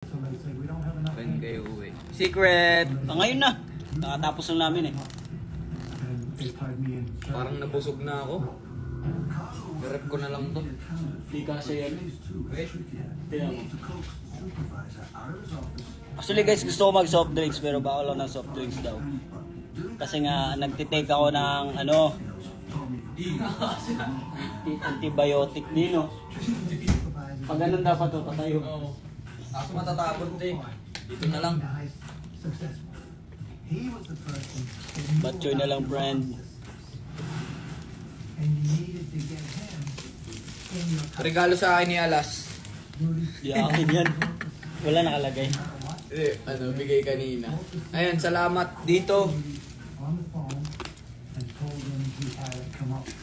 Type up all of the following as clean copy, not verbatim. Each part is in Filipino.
When kayo uwi? Secret! Ngayon na. Nakatapos lang namin eh. Parang nabusog na ako. Rep ko na lang to. Di kasi yan. Wait. Tingnan mo. Actually guys, gusto ko mag soft drinks pero bawal lang ng soft drinks daw. Kasi nga nagtitake ako ng ano, antibiotic din no. Pag ganun dapat to, patayo. Oo. Ako matatapon din. Dito na lang. Batchoy na lang friend. Regalo sa akin ni Alas. Di akin yan. Wala nakalagay. Ano, bigay kanina. Ayun, salamat dito.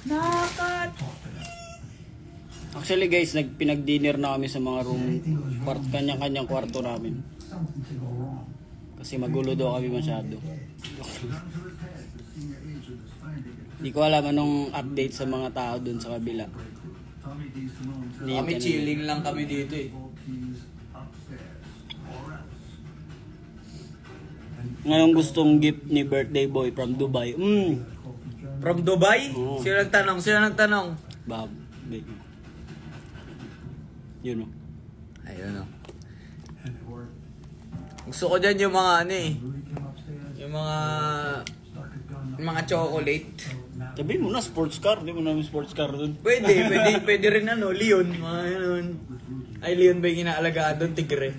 Nakat! Actually guys, pinag-dinner na kami sa mga room, kanya-kanyang kwarto namin. Kasi magulo daw kami masyado. Hindi ko alam anong update sa mga tao dun sa kabila. Kami chilling lang kami dito eh. Ngayong gustong gift ni birthday boy from Dubai. From Dubai? Oo. Sino nagtanong? Sino nagtanong? Bab. Yun o. Ayun o. Gusto ko dyan yung mga ano eh. Yung mga chocolate. Sabihin mo na sports car. Hindi mo namin sports car dun. Pwede rin ano, Leon. Mga yun. Ay, Leon ba yung inaalagaan doon? Tigre.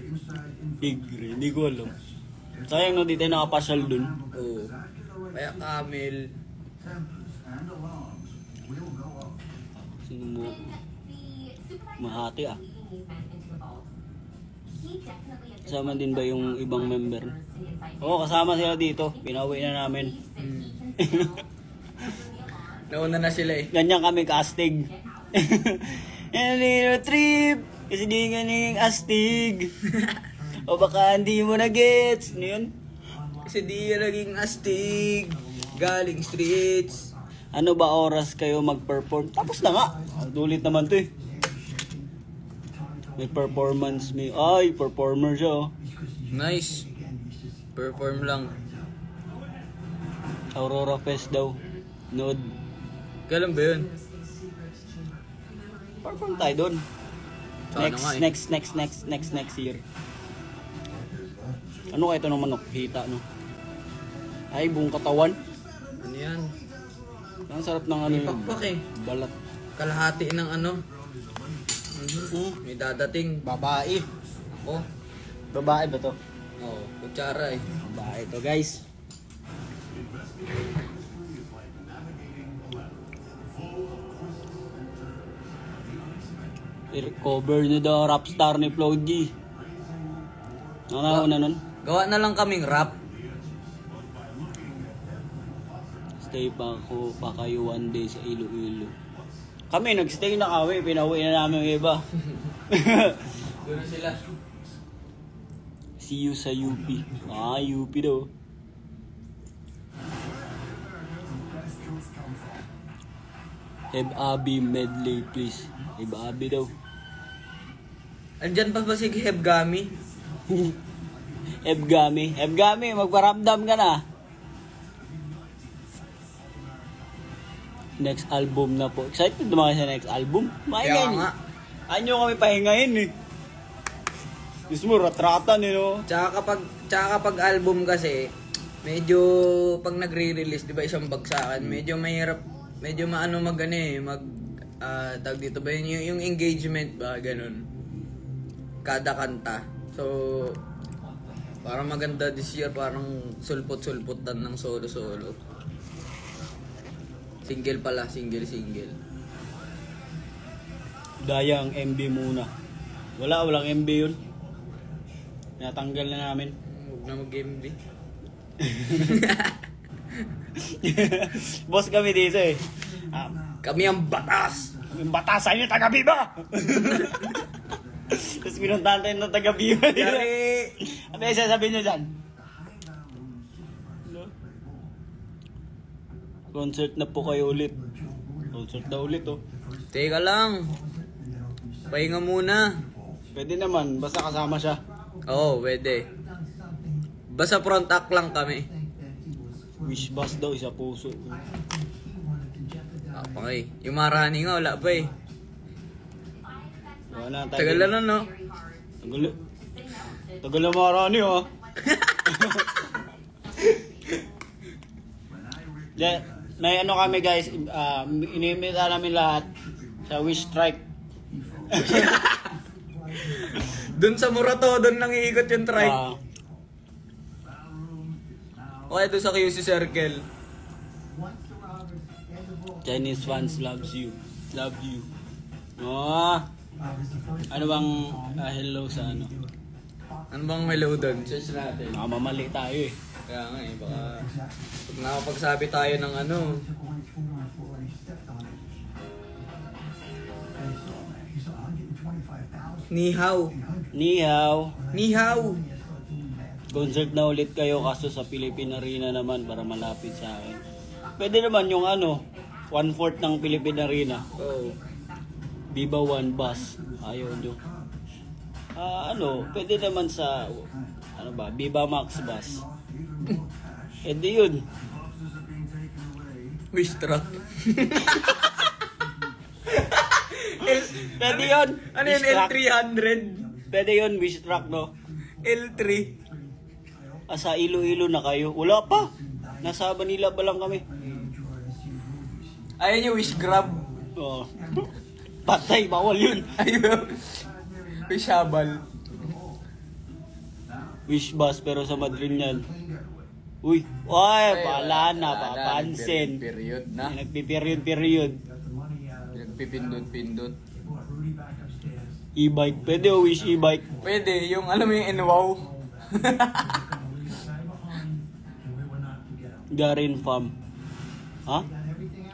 Tigre. Hindi ko alam. Sayang no, di tayo nakapasyal dun. Oo. Kaya camel. Sino mo? Mahati ah. Kasama din ba yung ibang member? Oo, kasama sila dito. Pinauwi na namin. Nauna na sila eh. Ganyan kami kastig. And little trip. Kasi di ganing astig. O baka hindi mo na gets. Ano yun? Kasi di naging astig. Galing streets. Ano ba oras kayo mag-perform? Tapos na nga. Dulit naman to eh. May performance may... Ay, performer siya oh. Nice. Perform lang. Aurora Fest daw. Nod. Kailan ba yun? Perform tayo dun. Sana nga eh. Next year. Ano kaya ito ng manok? Hita no? Ay, buong katawan. Ano yan? Ang sarap ng ano May yun. pakpak eh. Balat. Kalahati ng ano. May dadating. Babae. Oh. Babae ba to? Oo. Kutsara eh. Babae to guys. I-recover nyo daw rap star ni Flo G. Ano na nun? Gawa na lang kaming rap. Stay pa kayo one day sa Iloilo. Kami nagstay na kami, pinauwi na namin yung iba. Doon sila. See you sa UP. Ah, UP daw. Have Abby medley please. Have Abby daw. Andyan pa ba si Hebgami? Hebgami, magparamdam ka na. Next album na po. Excited naman sa next album? Kaya nga. Anyo kami pahingahin eh. Gusto mo ratratan eh no? Tsaka kapag album kasi, medyo pag nagre-release, di ba isang bagsakan, medyo mahirap, medyo maano tag dito ba yung engagement ba, ganun. Kada kanta. So, parang maganda this year, parang sulpot-sulpotan ng solo-solo. Single pala, single. Dayang MB muna. Walang MB yun. Natanggal na namin. Huwag na mag-MB. Boss kami dito eh. Kami ang batas! Yung batasan nyo, taga-Biba! Tapos pinuntahan tayo ng taga-Biba. Yari! Ano yung sasabihin nyo dyan? Concert na po kayo ulit. Concert na ulit oh. Teka lang. Pahinga muna. Pwede naman, basta kasama siya. Oo, pwede. Basta front act lang kami. Wish bus daw, isa puso. Okay. Yung marani nga, wala pa eh. Wala tayo. Tagal na no? Tagal na marani oh. May ano kami guys, inimita namin lahat sa Wish Strike. Doon sa Murato, doon nang iikot yung trike. Okay, doon sa QC Circle. Chinese fans loves you. Love you. Oh. Ano bang hello sa ano? Ano bang hello doon? Search natin. Mamamali tayo eh. Kaya nga eh, baka pag nakapagsabi tayo ng ano. Ni hao. Ni hao. Ni hao. Concert na ulit kayo kaso sa Philippine Arena naman para malapit sa akin. Pwede naman yung ano, 1/4 ng Philippine Arena. Oh. Viva One Bus. Ayaw nyo. Pwede naman sa, ano ba, Viva Max Bus. Hindi yun. Wish truck. Pwede yun. Ano yun, L300? Pwede yun, Wish Truck, no? L3. Sa Iloilo na kayo. Wala pa. Nasa Manila pa lang kami. Ayun yung Wish Grab. Oo. Patay, bawal yun. Ayun. Wish Habal. Wish Bus, pero sa Madrid yan. Uy, wala na, papansin. Period na. Nagpiperiod. Nagpipindot-pindot. E-bike. Pwede o Wish e-bike. Pwede, yung alam mo yung NWOW. Garin Farm. Ha?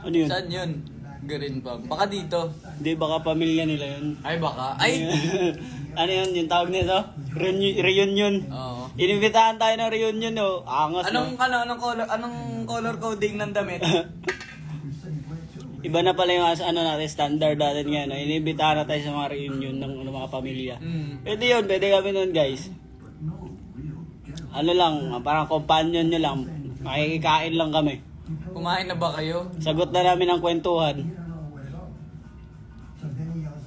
Ano yun? Saan yun? Garin pa. Baka dito. Hindi, baka pamilya nila yun. Ay, baka. Ay! Ano yun? Yung tawag nito? Reunion. Oo. Inimbitahan tayo ng reunion, no? Angas, no? Anong color coding ng damit? Iba na pala yung natin, standard natin ngayon. No? Inimbitahan na tayo sa mga reunion ng mga pamilya. Pwede yun, pwede kami nun, guys. Ano lang, parang companion nyo lang. Makikikain lang kami. Kumain na ba kayo? Sagot na namin ang kwentuhan.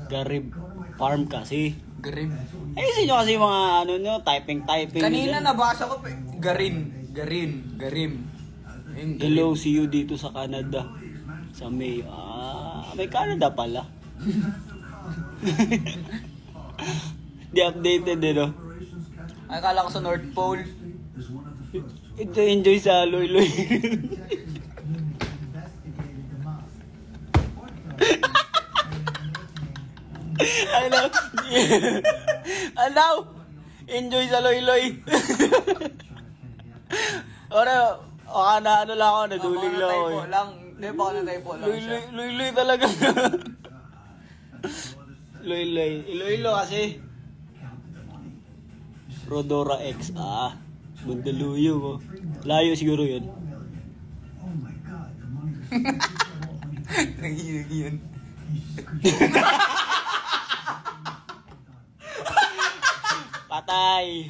Garib Farm kasi. Garib. Ayusin nyo kasi yung mga typing. Kanina nabasa ko, Garim. Ayun, Hello, see you dito sa Canada. Sa May. May Canada pala. Di updated no? Akala ko sa North Pole. Ito enjoy sa Loy-Loy. Ano? Enjoy sa Loy-Loy. Ora, ano lang ako, naduling lang ako. Hindi, baka na-typo lang siya. Loy-Loy talaga. Loy-Loy. Iloilo kasi. Rodora X. Bundaluyo mo. Layo siguro yun. Nanginig yun. Patay.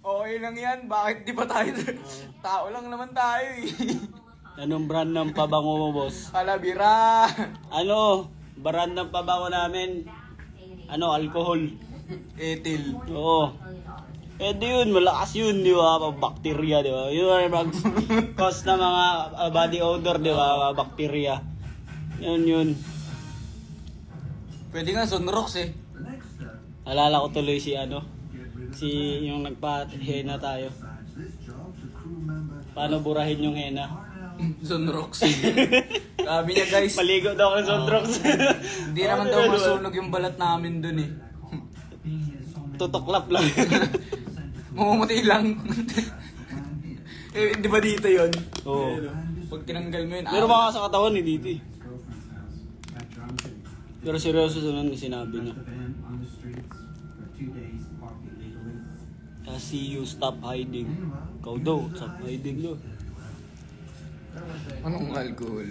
Okay lang yan. Bakit di ba tayo? Tao lang naman tayo eh. Anong brand ng pabango mo, boss? Kalabira. Brand ng pabango namin. Alcohol. Etil. Oo. Di yun, malakas yun, di ba? Bacteria, di ba? Yun ang mag-cause na mga body odor, di ba? Bacteria. Yun. Pwede nga Sunrox eh. Alala ko tuloy si yung nagpa-henna tayo. Paano burahin yung henna? Sunrox. Sabi niya guys. Maligo daw ako ng Sunrox. Hindi naman daw masunog yung balat namin dun eh. Tutuklap lang. Mumuti lang. Di ba dito yun? Oo. Pag tinanggal mo yun. Pero baka sa katawan dito eh. Pero seryoso sa nang sinabi niya. See you, stop hiding. Ikaw daw, stop hiding daw. Anong alcohol?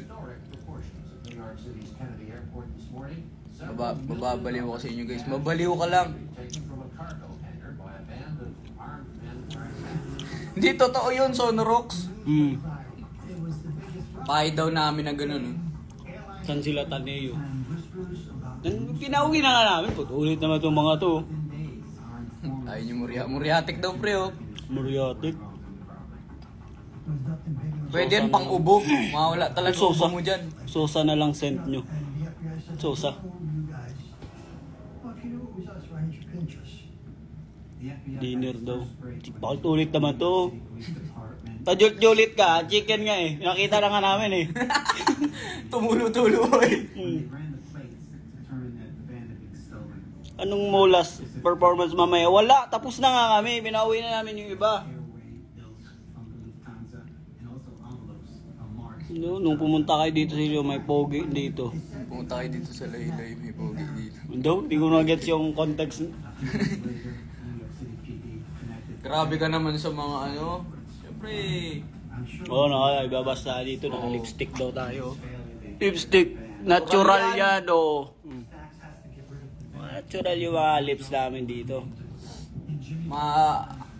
Mababaliw ko sa inyo guys. Mabaliw ka lang. Hindi, totoo yun, Sonorox. Pahay daw namin na gano'n. San sila Taneo? Pinauwi na nga namin. Ulit naman itong mga to. Ayun yung Muriatic daw, pre, oh. Muriatic. Pwede yan pang ubo. Mawala talaga ubo mo dyan. Sosa na lang sent nyo. Sosa. Dinner daw. Bakit ulit naman to? Pajulit ka, chicken nga eh. Nakita na nga namin eh. Tumulo-tulo eh. Anong mulas performance mamaya? Wala, tapos na nga kami. Pinauwi na namin yung iba. Nung pumunta kayo dito sa iyo, may pogi dito. Pumunta kayo dito sa Laylay, may pogi dito. Hindi ko na-gets yung context. Grabe ka naman sa mga ano. Siyempre. Oo, ibabas tayo dito. Naka-lipstick daw tayo. Lipstick. Natural yan, oh. Natural yung mga lips namin dito.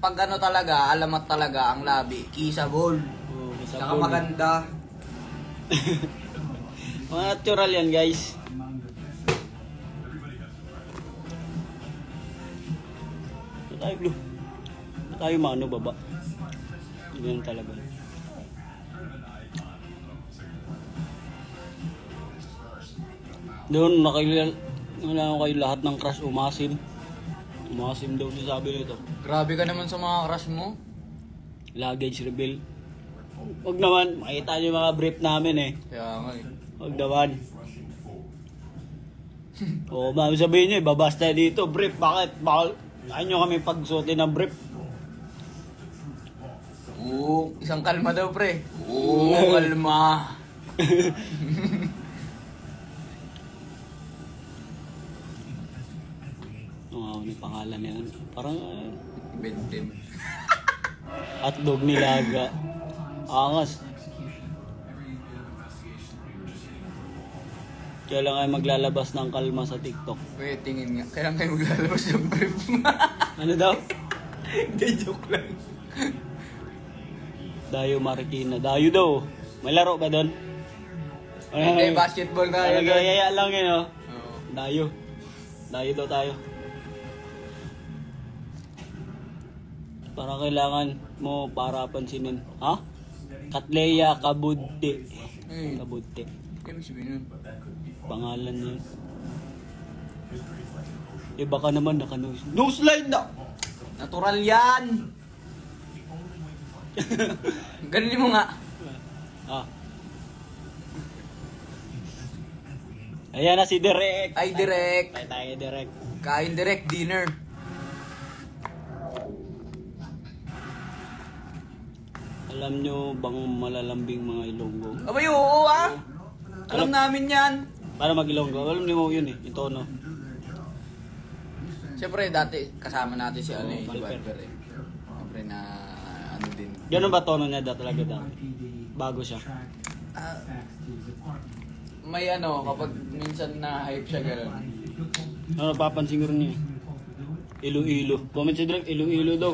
Pag ano talaga, alamat talaga ang labi. Kissable. Oh, Saka maganda. Mga natural yan, guys. Ito tayo, Blue. Ito tayo mano, baba. Ganyan talaga. Doon, nakilala ko kayo lahat ng crush umasim. Umasim daw siya, sabi nito. Grabe ka naman sa mga crush mo. Luggage reveal. Huwag naman, makita niyo yung mga brief namin eh. Kaya nga eh. Huwag naman. Oo, mami sabihin niyo, babas tayo dito. Brief, bakit? Ayaw nyo kami pagsuotin ng brief. Oo, isang kalma daw, pre. Oo, kalma. Ano yung pangalan niya? Parang Benten. hotdog nilaga. Angas. Kaya lang ay maglalabas ng kalma sa TikTok. Wait, tingin nga. Kailan kayo maglalabas ng brief? Ano daw? Hindi, joke lang. Dayo Marikina. Dayo daw. May laro ba doon? Hindi, basketball tayo. Nagayaya lang yun, oh. Oo. Dayo. Dayo daw tayo. Para kailangan mo para pansinin. Ha? Katleya Kabudte. Kabudte. Kaya sabihin nun. Pangalan niya. Iba ka naman naka-nose. Nose line na! Natural yan! Ganin mo nga. Ah. Ayan na si Direk. Ay, direct. Tayo Direk. Kain direct dinner. Alam nyo bang malalambing mga Ilonggo? Abay, oo ah! Alam namin yan. Para mag-Ilonggo, alam niyo yun eh, yung tono. Siyempre, dati kasama natin si ano eh, Balper. Balper eh. Siyempre na ano din. Ganun ba tono niya talaga dati? Bago siya. Ah, may ano, kapag minsan na-hype siya gano'n. Ano papansin ko rin niya? Ilo-ilo. Comment si Direk, ilo-ilo daw.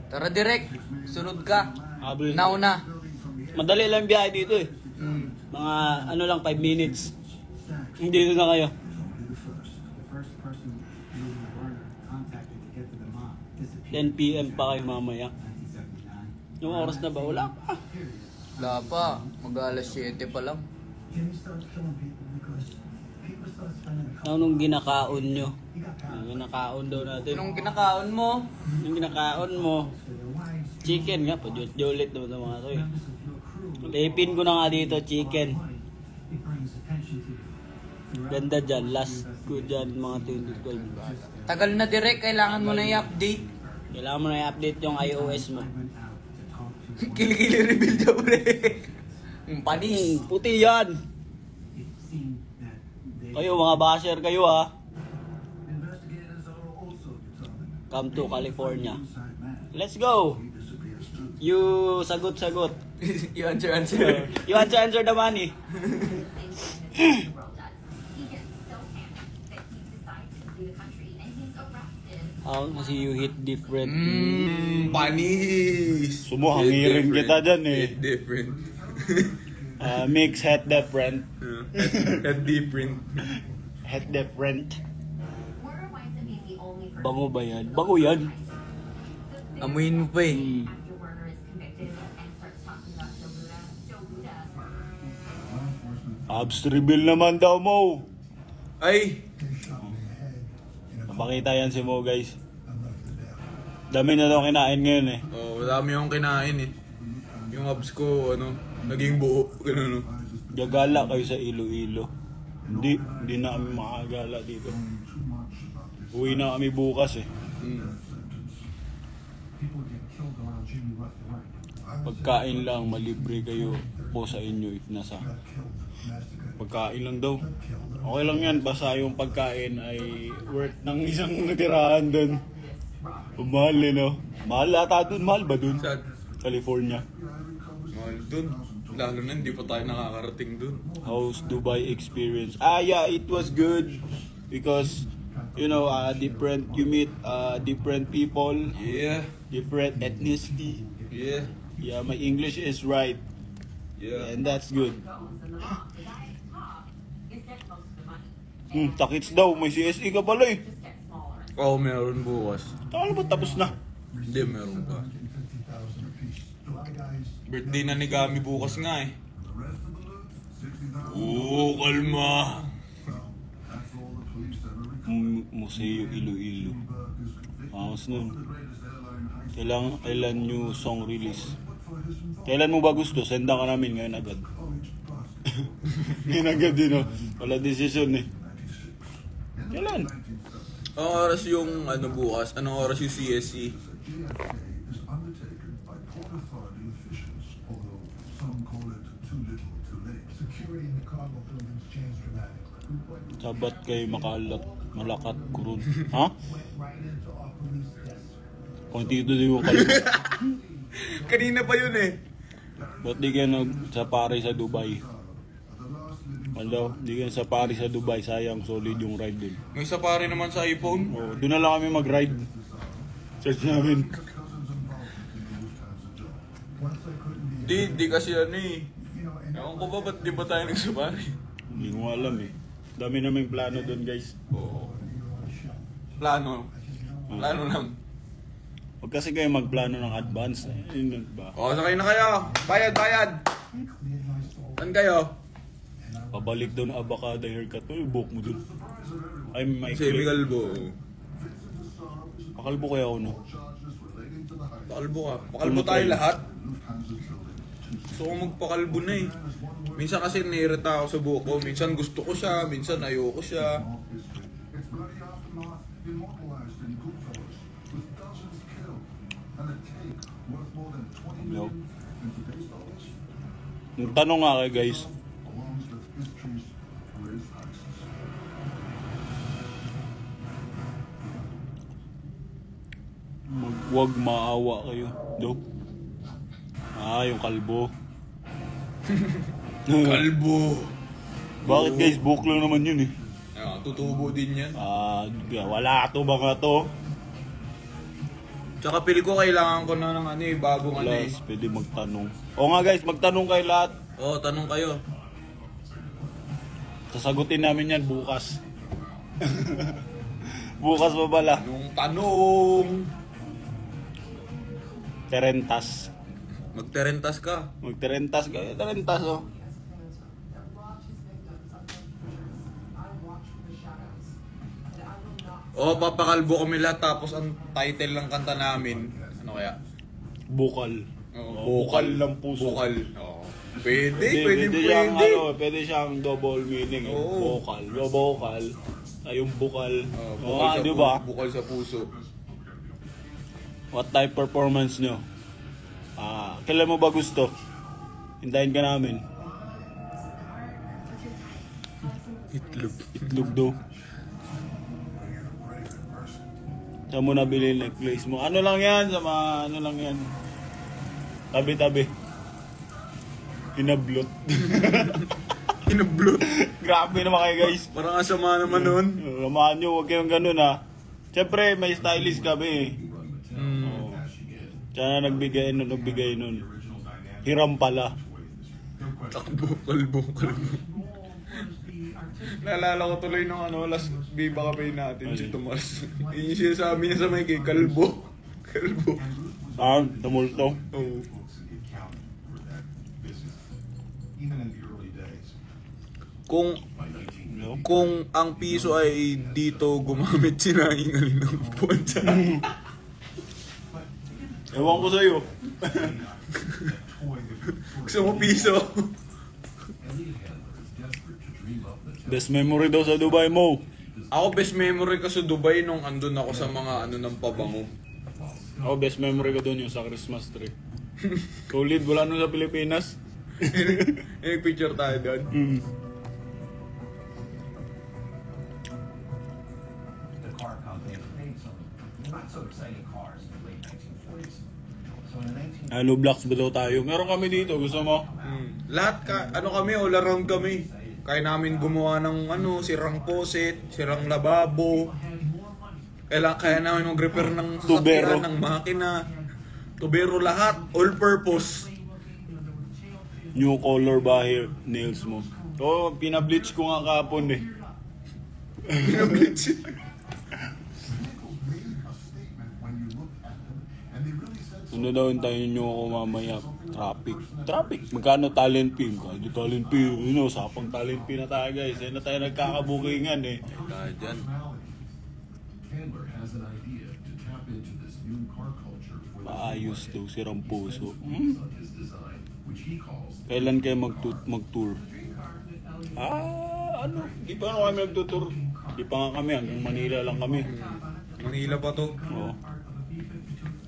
Tara direct, sunod ka. Habol. Nauna. Madali lang biyahe dito eh. Mga ano lang 5 minutes. Dito na kayo. 10 PM pa kayo mamaya. Yung oras na ba? Wala pa. Wala pa, mag-alas 7 pa lang. Anong ginakaon nyo? Ang ginakaon daw natin. Anong kinakaon mo? Yung ginakaon mo, chicken nga, pajulit naman sa mga to eh. Lepin ko na nga dito, chicken. Ganda dyan, last ko dyan mga 2012. Tagal na direct, kailangan mo na i-update. Kailangan mo na i-update yung iOS mo. Kilikili reveal daw pre. Yung panis. Puti yan! Kayo mga basher kayo ha. Come to California. Let's go! You sagot-sagot. You answer. You answer the money. Kasi you hit different. Panis! Sumuhangirin kita dyan eh. Hit different. Mix head different. Head different. Head different. Bango ba yan? Bango yan. Amuin mo pa eh. Abs reveal naman daw mo. Ay! Napakita yan si Mo guys. Dami na daw kinain ngayon eh. Oh, dami akong kinain eh. Yung abs ko, naging buo. Ganun, Gagala kayo sa Iloilo. Hindi na kami makagala dito. Uwi na kami bukas eh. Pagkain lang, malibre kayo po sa inyo if nasa. Pagkain lang daw. Okay lang yan, basta yung pagkain ay worth ng isang natirahan doon. Mahal eh no? Mahal ata doon, mahal ba doon? Saan? California. Mahal dun. Lalo na hindi pa tayo nakakarating dun. How's Dubai experience? Yeah, it was good because you know, different, you meet different people, Yeah. different ethnicity. Yeah. Yeah, my English is right, Yeah. and that's good. Takits daw, may CSE ka pala eh. Oo, meron bukas. Ano ba tapos na? Hindi, meron pa. Birthday na ni Gami bukas nga eh. Oo, kalma. Museo Iloilo. Ayos nun. Kailan new song release? Kailan mo ba gusto? Sendan ka namin ngayon agad. Ngayon agad din oh. Wala decision eh. Kailan? Anong oras yung bukas? Anong oras yung CSE? Sabat kay malakat kurun. Ha? Kung dito din mo kalbo. Kanina pa yun eh. Ba't di ka sa Paris sa Dubai? Hello? Di ka sa Paris sa Dubai. Sayang, solid yung ride din. May safari naman sa iPhone. Oh, doon na lang kami mag-ride. Search namin. Di kasi eh. Ewan ko ba ba't di ba tayo nagsafari? Hindi ko alam eh. Dami naming plano doon guys. Oo. Plano. Plano lang. Huwag kasi kayo magplano ng advance. Yun ba? O, sakay na kayo. Bayad. Saan kayo? Pabalik doon avocado haircut. Uy, buhok mo doon. Ay, may Si Kalbo. Pakalbo kaya ako no? Pakalbo ka. Pakalbo tayo lahat. Gusto ko magpakalbo na eh. Minsan kasi nirita ako sa buhok ko. Minsan gusto ko siya, minsan ayoko siya. No. Tanong nga kayo guys. Huwag maawa kayo. Do? Yung kalbo. Kalbo. Bakit guys? Buhok lang naman yun eh. Tutubo din yan. Wala to mga to. Tsaka pili ko kailangan ko na ng bagong Plus, pwede magtanong. O nga guys, magtanong kayo lahat. Oo, tanong kayo. Sasagutin namin yan bukas. Bukas pa pala. Yung tanong. Terentas. Magterentas ka. Magterentas kayo. Terentas oh. Oo, papakalbo kami lahat tapos ang title ng kanta namin, ano kaya? Bukal. Oo, Bukal ng puso. Bukal. Oo. Pwede. Siyang, pwede siyang double meaning. Oo. Bukal. Yung bukal. Ay, yung bukal. Bukal sa di ba? Bukal sa puso. What type performance nyo? Kailan mo ba gusto? Hintayin ka namin. Itlog daw. Saan mo nabili yung necklace mo? Ano lang yan? Ano lang yan? Tabi-tabi. Inablot. Inablot. Grabe naman kayo guys. Parang asama naman nun. Ramahan nyo, huwag kayong ganun ha. Siyempre, may stylist kami. Oo. Siya na nagbigay nun. Hiram pala. Takbo, kalbo. Naalala ko tuloy nung last Viva Cafe natin, si Tomas. Yung sinasabi niya sa may kay kalbo. Kalbo. Tumulto. Oo. Kung ang piso ay dito gumamit si Naing alin ng buwan sa Ewan ko sa'yo. gusto mo piso. Best memory daw sa Dubai mo. Ako best memory ko sa Dubai nung andun ako sa mga ng pabango. Ako best memory ko doon yung sa Christmas tree. Solid, wala nun sa Pilipinas. Picture tayo doon. Hello Blocks ba daw tayo? Meron kami dito, gusto mo? Lahat kami, all around kami. Kaya namin gumawa ng sirang poset, sirang lababo. Kaya namin mag-repair ng Tubero. sasakyan, ng makina. Tubero lahat, all purpose. New color ba hair nails mo? Oo, pinableach ko nga kahapon eh. Pinableach. Ano daw hintayin nyo ako mamaya? Traffic. Magkano talent fee? Magkano talent fee? Sapang talent fee na tayo guys. Ayun na tayo nagkakabukingan eh. Kaya dyan. Maayos daw, sirang puso. Kailan kayo mag-tour? Di pa kami nag-tour. Di pa nga kami, hanggang Manila lang kami. Manila pa to. Oo.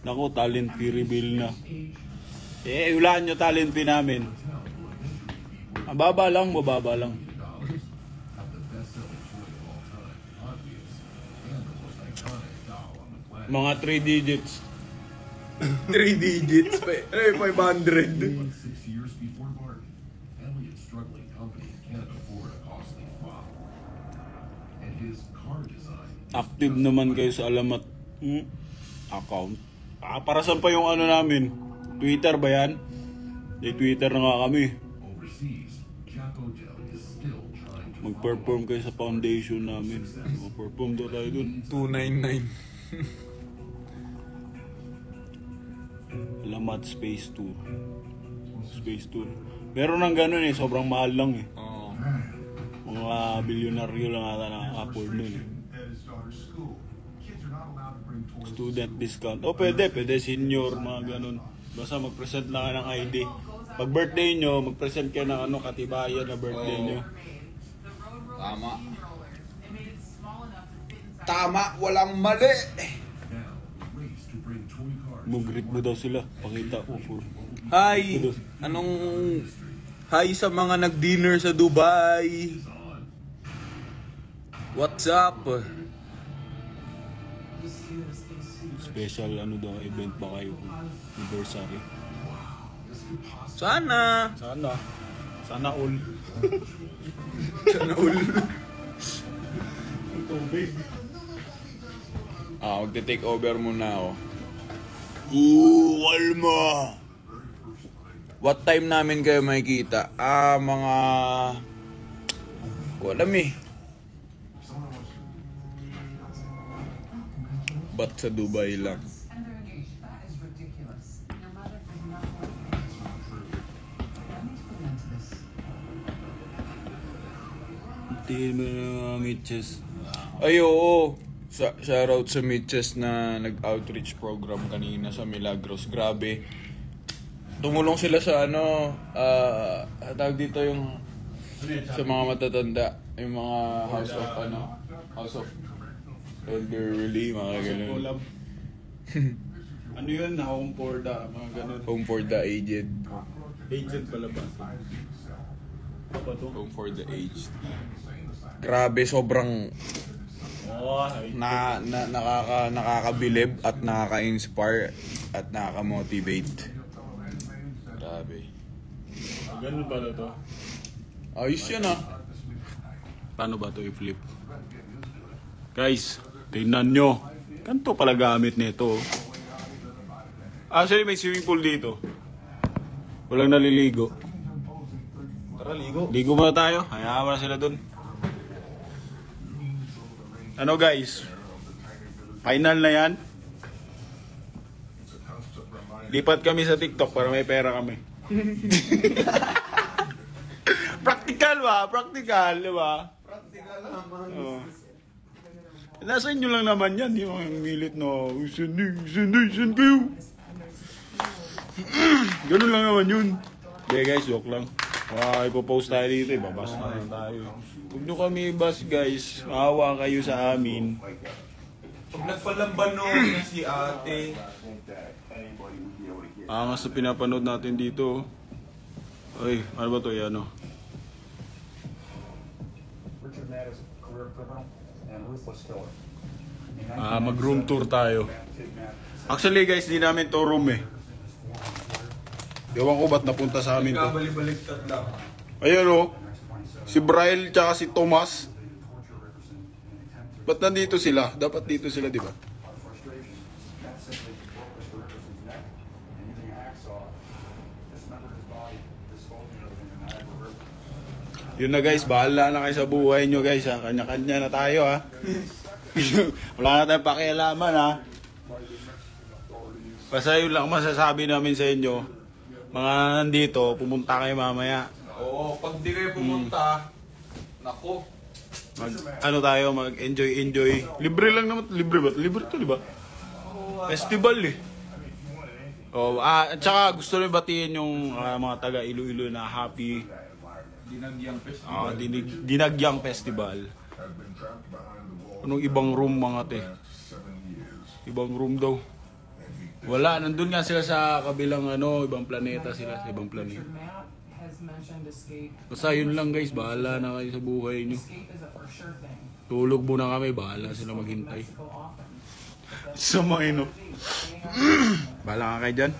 Naku, talent fee reveal na. Hulaan nyo talent fee namin. Mababa lang. Mga 3 digits. 3 digits. 500. Active naman kayo sa alamat account. Para saan pa yung namin? Twitter ba yan? May Twitter na nga kami. Mag-perform kayo sa foundation namin. Mag-perform daw tayo dun. 299. Alamat Space Tour. Meron ng ganun sobrang mahal lang eh. Oo. Mga bilyonaryo lang ata nakaka-afford nun eh. Student discount. Pwede senior, mga ganun. Basta mag-present lang ng ID. Pag birthday nyo, mag-present kayo ng katibayan na birthday nyo. Tama, walang mali. Mag-greet mo daw sila. Pakita ko. Hi! Hi sa mga nag-dinner sa Dubai. What's up? Special daw, event ba kayo? Anniversary. Sana all. Sana all. Magte-take over muna ako. Walma! What time namin kayo makikita? Mga... Ko alam eh. Ba't sa Dubai lang? Tingin mo na Mitches. Ay, oo. Shoutout sa Mitches na nag-outreach program kanina sa Milagros. Grabe. Tumulong sila sa tawag dito yung sa mga matatanda. Yung mga House of Elderly, mga ganun. Ano yun? Home for the, mga ganun. Home for the aged. Agent pala ba? Home for the aged. Grabe, sobrang nakakabilib at nakaka-inspire at nakaka-motivate. Grabe. Ganun pala to. Ayos yan Paano ba to i-flip? Guys, tingnan nyo. Ganito pala gamit nito. Actually, may swimming pool dito. Walang naliligo. Tara, ligo. Ligo muna tayo. Hayaan mo na sila dun. Ano guys? Final na yan. Lipat kami sa TikTok para may pera kami. Practical ba? Practical, di ba? Practical naman. Oh. Nasa inyo lang naman yan. Yung milit na, isan kayo. Ganun lang naman yun. Hindi guys, joke lang. Ipopost tayo dito, babas na lang tayo. Huwag nyo kami ibas guys. Maawa kayo sa amin. Pag nagpalambanon na si ate. Angas na pinapanood natin dito. Ay, ano ba to? Yan o. Mag-room tour tayo. Actually guys, di namin to room eh. Ewan ko ba't napunta sa amin to. Kabali-baliktad lang. Ayun o. Si Braille tsaka si Thomas. Ba't nandito sila? Dapat dito sila, di ba? Yun na guys, bahala na kayo sa buhay nyo guys ha. Kanya-kanya na tayo ha. Wala na tayong pakialaman ha. Basta yun lang masasabi namin sa inyo. Mga nandito, pumunta kayo mamaya. Oo, pag di kayo pumunta, nako. Ano tayo, mag-enjoy. Libre lang naman. Libre ba? Libre to, di ba? Festival eh. Oh, at saka gusto rin batiin yung mga taga Iloilo na happy Dinagyang festival. Dinagyang Festival. Anong ibang room mga te? Ibang room daw. Wala, nandun nga sila sa kabilang ibang planeta sila, sa ibang planeta. Basta yun lang guys, bahala na kayo sa buhay nyo. Tulog muna kami, bahala sila maghintay. Sa mga bahala ka kayo dyan.